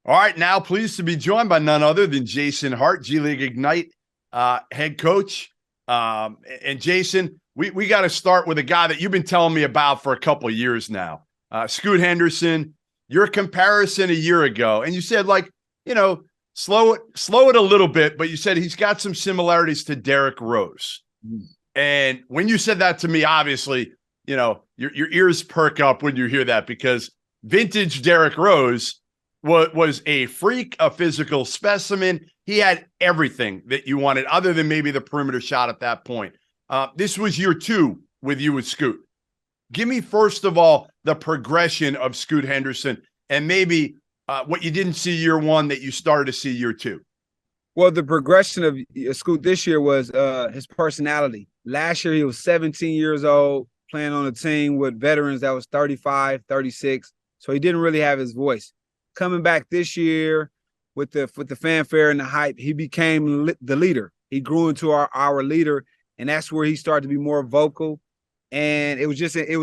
All right, now pleased to be joined by none other than Jason Hart, G League Ignite head coach. And Jason, we got to start with a guy that you've been telling me about for a couple of years now, Scoot Henderson. Your comparison a year ago, and you said slow it a little bit, but you said he's got some similarities to Derrick Rose. Mm-hmm. And when you said that to me, obviously, your ears perk up when you hear that because vintage Derrick Rose was a freak, a physical specimen. He had everything that you wanted other than maybe the perimeter shot at that point. This was year two with you with Scoot. Give me, first of all, the progression of Scoot Henderson and maybe what you didn't see year one that you started to see year two. Well, the progression of Scoot this year was his personality. Last year, he was 17 years old, playing on a team with veterans that was 35, 36. So he didn't really have his voice. Coming back this year with the fanfare and the hype, he became the leader. He grew into our leader, and that's where he started to be more vocal. And it was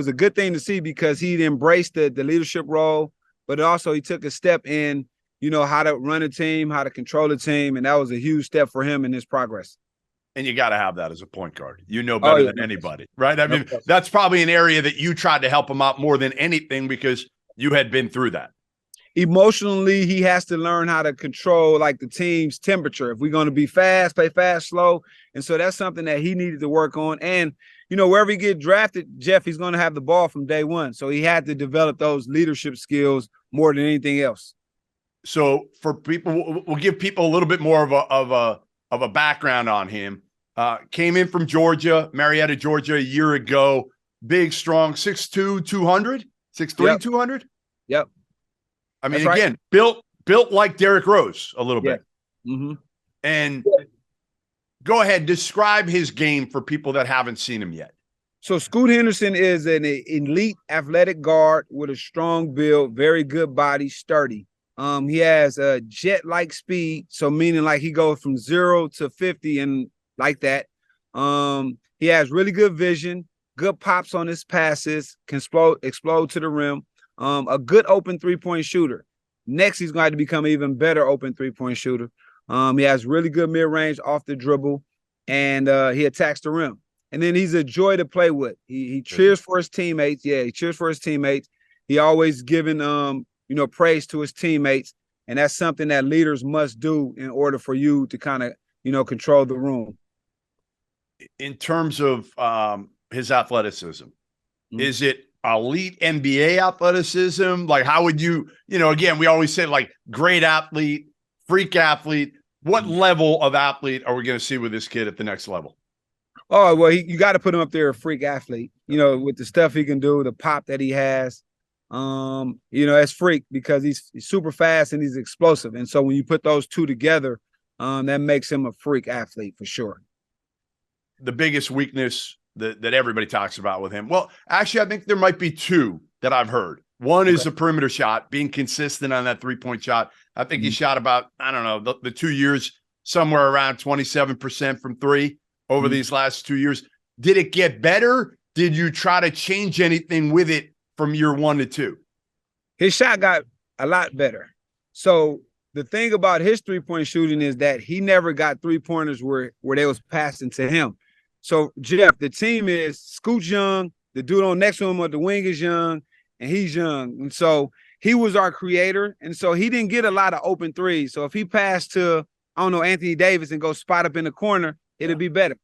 a good thing to see because he'd embraced the leadership role, but also he took a step in, how to run a team, how to control a team, and that was a huge step for him in his progress. And you got to have that as a point guard. Better than anybody, right? I mean, that's probably an area that you tried to help him out more than anything because you had been through that. Emotionally, he has to learn how to control the team's temperature. If we're going to be fast, play fast, slow. And so that's something that he needed to work on. And, wherever he get drafted, Jeff, he's going to have the ball from day one. So he had to develop those leadership skills more than anything else. So for people, we'll give people a little bit more of a background on him. Came in from Georgia, Marietta, Georgia, a year ago. Big, strong, 6'2", 200, 6'3", 200. Yep. I mean, again, built like Derrick Rose a little bit. Mm-hmm. And go ahead, describe his game for people that haven't seen him yet. So Scoot Henderson is an elite athletic guard with a strong build, very good body, sturdy. He has a jet-like speed, so meaning he goes from 0 to 50 and like that. He has really good vision, good pops on his passes, can explode to the rim. A good open three-point shooter. Next, he's going to have to become an even better open three-point shooter. He has really good mid-range off the dribble, and he attacks the rim. And then he's a joy to play with. He cheers for his teammates. Yeah, he cheers for his teammates. He always giving praise to his teammates, and that's something that leaders must do in order for you to kind of control the room. In terms of his athleticism, is it elite NBA athleticism? How would you, again, we always say great athlete, freak athlete. What level of athlete are we going to see with this kid at the next level? Oh, well, you got to put him up there, a freak athlete, with the stuff he can do, the pop that he has. It's freak because he's super fast and he's explosive. And so when you put those two together, that makes him a freak athlete for sure. The biggest weakness that everybody talks about with him. Well, actually, I think there might be two that I've heard. One is a perimeter shot, being consistent on that three-point shot. I think he shot about, I don't know, the 2 years, somewhere around 27% from three over these last 2 years. Did it get better? Did you try to change anything with it from year 1 to 2? His shot got a lot better. So the thing about his three-point shooting is that he never got three-pointers where they was passing to him. So, Jeff, the team is Scoot's young, the dude on next to him on the wing is young, and he's young. And so he was our creator, and so he didn't get a lot of open threes. So if he passed to, Anthony Davis and go spot up in the corner, it'd be better,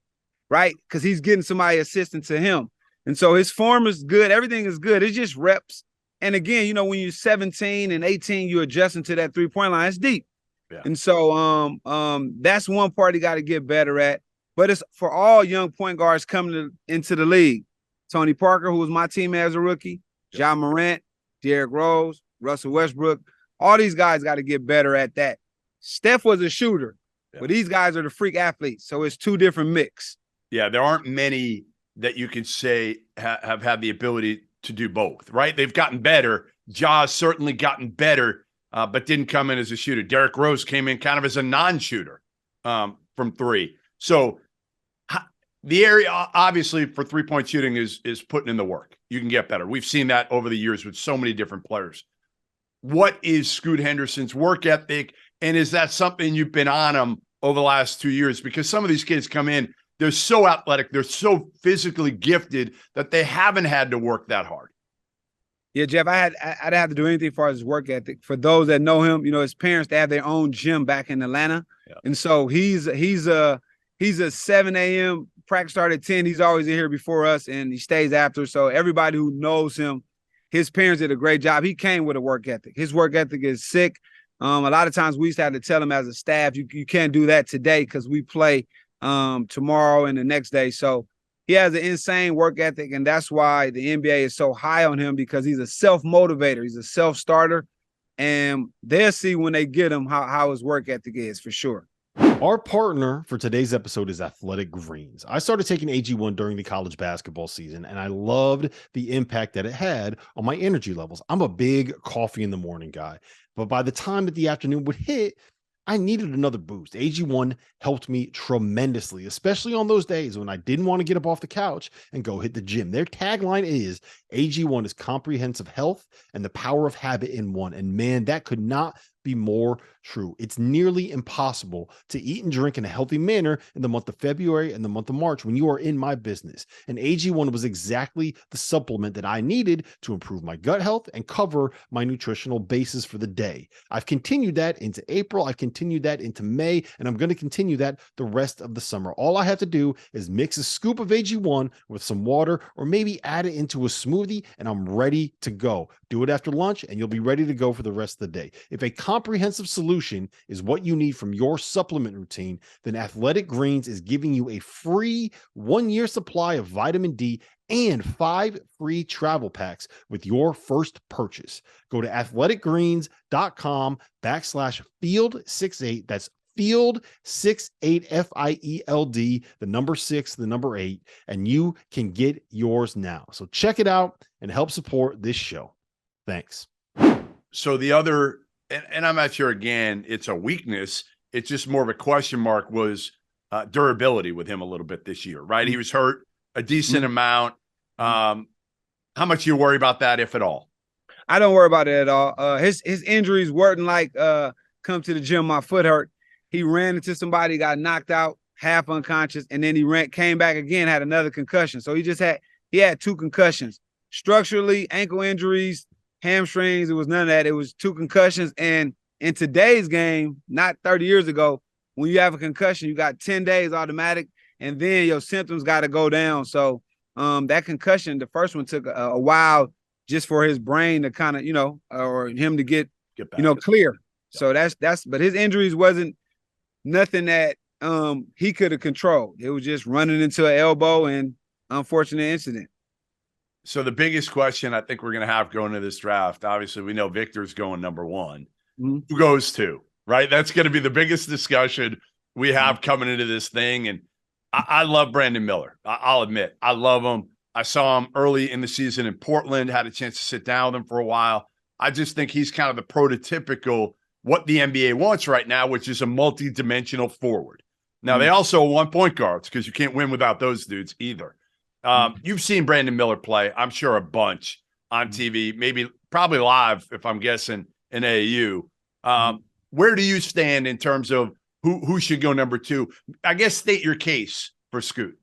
right? Because he's getting somebody assistant to him. And so his form is good. Everything is good. It's just reps. And again, when you're 17 and 18, you're adjusting to that three-point line. It's deep. Yeah. And so that's one part he got to get better at. But it's for all young point guards coming into the league. Tony Parker, who was my teammate as a rookie, John Morant, Derrick Rose, Russell Westbrook, all these guys got to get better at that. Steph was a shooter, but these guys are the freak athletes. So it's two different mix. Yeah, there aren't many that you could say have had the ability to do both, right? They've gotten better. Ja's certainly gotten better, but didn't come in as a shooter. Derrick Rose came in kind of as a non-shooter from three. So the area, obviously, for three-point shooting is putting in the work. You can get better. We've seen that over the years with so many different players. what is Scoot Henderson's work ethic? And is that something you've been on him over the last 2 years? Because some of these kids come in, they're so athletic, they're so physically gifted that they haven't had to work that hard. Yeah, Jeff, I didn't have to do anything as far as his work ethic. For those that know him, his parents, they have their own gym back in Atlanta. Yeah. And so he's a 7 a.m. practice start at 10. He's always in here before us and he stays after. So everybody who knows him, his parents did a great job. He came with a work ethic. His work ethic is sick. A lot of times we used to have to tell him as a staff, you can't do that today because we play tomorrow and the next day. So he has an insane work ethic, and that's why the NBA is so high on him, because he's a self-motivator. He's a self-starter, and they'll see when they get him how his work ethic is for sure. Our partner for today's episode is Athletic Greens. I started taking AG1 during the college basketball season, and I loved the impact that it had on my energy levels. I'm a big coffee in the morning guy, but by the time that the afternoon would hit, I needed another boost. AG1 helped me tremendously, especially on those days when I didn't want to get up off the couch and go hit the gym. Their tagline is AG1 is comprehensive health and the power of habit in one. And man, that could not be more true. It's nearly impossible to eat and drink in a healthy manner in the month of February and the month of March when you are in my business. And AG1 was exactly the supplement that I needed to improve my gut health and cover my nutritional basis for the day. I've continued that into April. I've continued that into May, and I'm going to continue that the rest of the summer. All I have to do is mix a scoop of AG1 with some water, or maybe add it into a smoothie, and I'm ready to go. Do it after lunch, and you'll be ready to go for the rest of the day. If a comprehensive solution is what you need from your supplement routine, then Athletic Greens is giving you a free 1-year supply of vitamin D and 5 free travel packs with your first purchase. Go to athleticgreens.com/field68. That's field68, FIELD, the number 6, the number 8, and you can get yours now. So check it out and help support this show. Thanks. So the other, and I'm not sure, again, it's a weakness. It's just more of a question mark, was durability with him a little bit this year, right? He was hurt a decent amount. How much you worry about that, if at all? I don't worry about it at all. His injuries weren't like come to the gym, my foot hurt. He ran into somebody, got knocked out, half unconscious, and then he came back again, had another concussion. So he had 2 concussions. Structurally, ankle injuries, hamstrings, it was none of that. It was 2 concussions. And in today's game, not 30 years ago, when you have a concussion, you got 10 days automatic, and then your symptoms got to go down. So that concussion, the first one took a while just for his brain to kind of, or him to get back, clear. Yeah. So but his injuries wasn't nothing that he could have controlled. It was just running into an elbow and unfortunate incident. So the biggest question I think we're going to have going into this draft, obviously we know Victor's going number 1. Mm-hmm. Who goes 2, right? That's going to be the biggest discussion we have coming into this thing. And I love Brandon Miller. I'll admit, I love him. I saw him early in the season in Portland, had a chance to sit down with him for a while. I just think he's kind of the prototypical what the NBA wants right now, which is a multi-dimensional forward. Now, they also want point guards because you can't win without those dudes either. You've seen Brandon Miller play, I'm sure, a bunch on TV, probably live, if I'm guessing, in AAU. Where do you stand in terms of who should go number 2? I guess state your case for Scoot.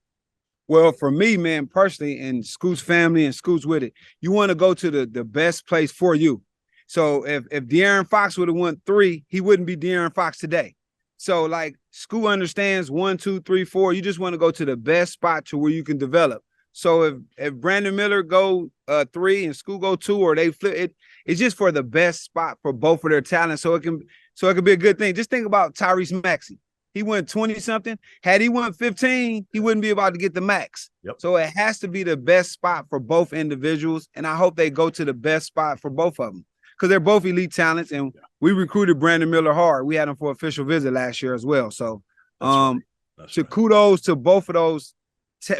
Well, for me, man, personally, and Scoot's family and Scoot's with it, you want to go to the best place for you. So if De'Aaron Fox would have won 3, he wouldn't be De'Aaron Fox today. So like Scoot understands 1, 2, 3, 4. You just want to go to the best spot to where you can develop. So if Brandon Miller go 3 and Scoot go 2, or they flip it, it's just for the best spot for both of their talents. So it can be a good thing. Just think about Tyrese Maxey. He won 20-something. Had he won 15, he wouldn't be about to get the max. Yep. So it has to be the best spot for both individuals, and I hope they go to the best spot for both of them because they're both elite talents, and we recruited Brandon Miller hard. We had him for an official visit last year as well. So kudos to both of those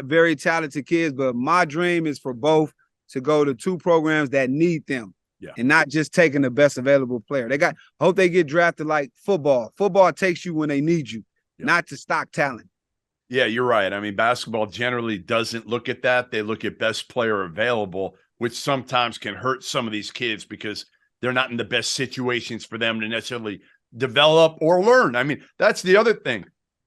very talented kids, but my dream is for both to go to 2 programs that need them. Yeah. And not just taking the best available player. Hope they get drafted like football. Football takes you when they need you, not to stock talent. Yeah, you're right. I mean, basketball generally doesn't look at that. They look at best player available, which sometimes can hurt some of these kids because they're not in the best situations for them to necessarily develop or learn. I mean, that's the other thing.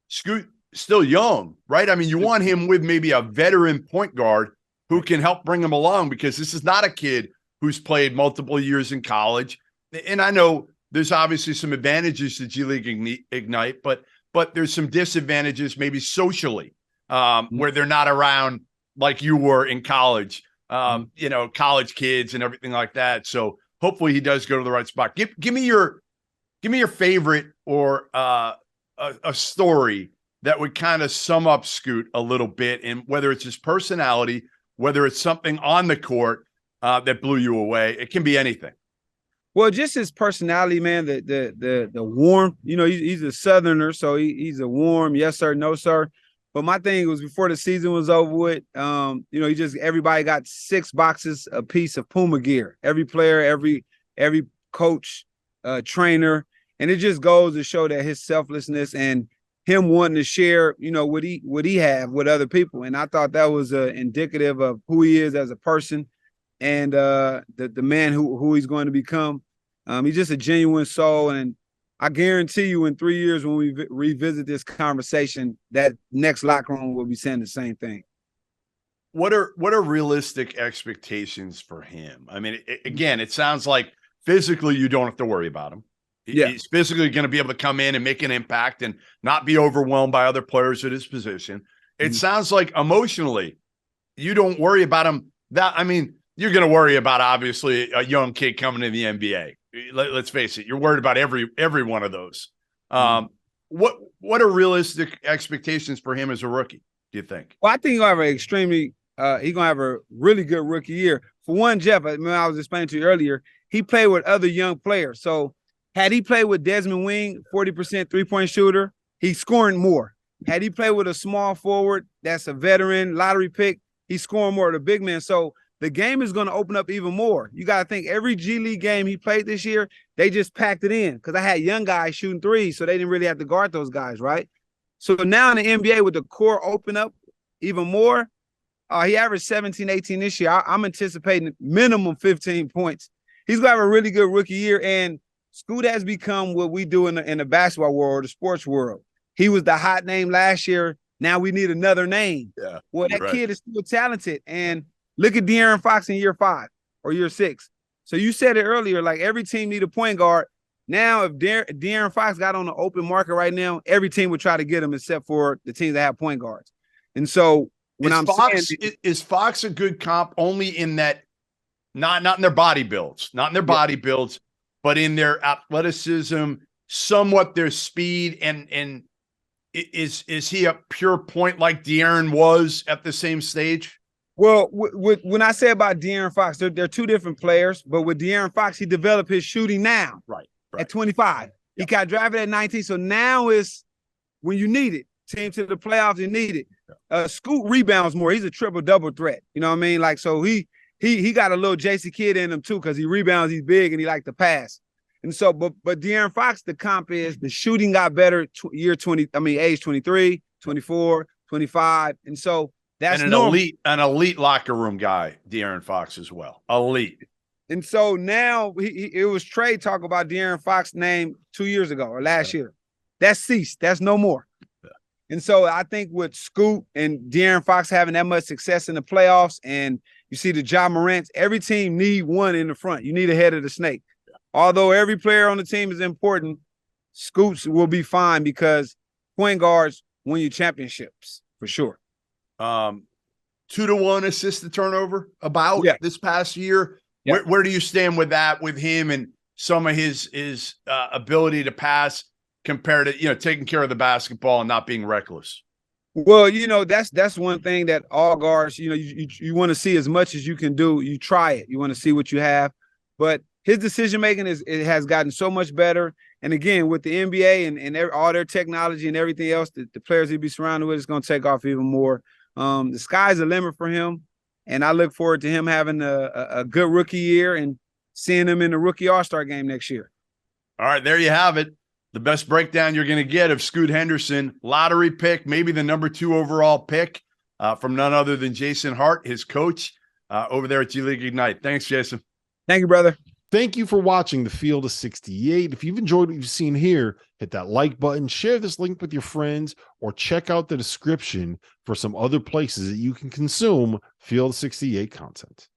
Scoot still young, right? I mean, you want him with maybe a veteran point guard who can help bring him along, because this is not a kid who's played multiple years in college. And I know there's obviously some advantages to G League Ignite, but there's some disadvantages maybe socially, where they're not around like you were in college, college kids and everything like that. So hopefully he does go to the right spot. Give me your favorite or a story that would kind of sum up Scoot a little bit, and whether it's his personality, whether it's something on the court that blew you away. It can be anything. Well, just his personality, man, the warm, he's a Southerner, so he's a warm, yes, sir, no, sir. But my thing was, before the season was over with, everybody got 6 boxes a piece of Puma gear. Every player, every coach, trainer. And it just goes to show that his selflessness and him wanting to share, what he have with other people. And I thought that was indicative of who he is as a person, and the man who he's going to become. He's just a genuine soul, and I guarantee you, in 3 years, when we revisit this conversation, that next locker room will be saying the same thing. What are realistic expectations for him? I mean, again, it sounds like physically you don't have to worry about him. Yeah. He's physically going to be able to come in and make an impact and not be overwhelmed by other players at his position. It sounds like emotionally you don't worry about him. You're going to worry about, obviously, a young kid coming to the NBA. Let's face it, you're worried about every one of those. What are realistic expectations for him as a rookie, do you think? Well, I think he's going to have a really good rookie year. For one, Jeff, I was explaining to you earlier, he played with other young players. So had he played with Desmond Wing, 40% three-point shooter, he's scoring more. Had he played with a small forward that's a veteran, lottery pick, he's scoring more, the big man. So the game is going to open up even more. You got to think, every G League game he played this year, they just packed it in, because I had young guys shooting threes, so they didn't really have to guard those guys, right? So now in the NBA, with the core open up even more, he averaged 17, 18 this year. I'm anticipating minimum 15 points. He's going to have a really good rookie year, and Scoot has become what we do in the basketball world, or the sports world. He was the hot name last year. Now we need another name. Yeah, well, that kid is still talented, and look at De'Aaron Fox in year 5 or year 6. So you said it earlier, like every team need a point guard. Now, if De'Aaron Fox got on the open market right now, every team would try to get him, except for the teams that have point guards. And so when is Fox a good comp only in that, not in their body builds, but in their athleticism, somewhat their speed, and is he a pure point like De'Aaron was at the same stage? Well, when I say about De'Aaron Fox, they're two different players. But with De'Aaron Fox, he developed his shooting now. Right. At 25. Yep. He got drafted at 19. So now is when you need it. Team to the playoffs, you need it. Scoot rebounds more. He's a triple-double threat. You know what I mean? Like, so he got a little JC Kidd in him too, because he rebounds, he's big, and he likes to pass. And so, but De'Aaron Fox, the comp is the shooting got better age 23, 24, 25. And so that's an elite locker room guy, De'Aaron Fox as well. Elite. And so now it was Trey talk about De'Aaron Fox's name 2 years ago or last year. That's ceased. That's no more. Yeah. And so I think with Scoot and De'Aaron Fox having that much success in the playoffs, and you see the Ja Morants, every team need one in the front. You need a head of the snake. Yeah. Although every player on the team is important, Scoots will be fine, because point guards win you championships for sure. 2-to-1 assist to turnover this past year. Yeah. Where do you stand with that, with him and some of his ability to pass compared to, taking care of the basketball and not being reckless? Well, that's one thing that all guards, you want to see as much as you can do. You try it. You want to see what you have. But his decision-making has gotten so much better. And again, with the NBA and all their technology and everything else, the players he'll be surrounded with is going to take off even more. The sky's the limit for him. And I look forward to him having a good rookie year and seeing him in the rookie All-Star game next year. All right, there you have it. The best breakdown you're going to get of Scoot Henderson, lottery pick, maybe the number 2 overall pick from none other than Jason Hart, his coach over there at G League Ignite. Thanks, Jason. Thank you, brother. Thank you for watching the Field of 68. If you've enjoyed what you've seen here, hit that like button, share this link with your friends, or check out the description for some other places that you can consume Field 68 content.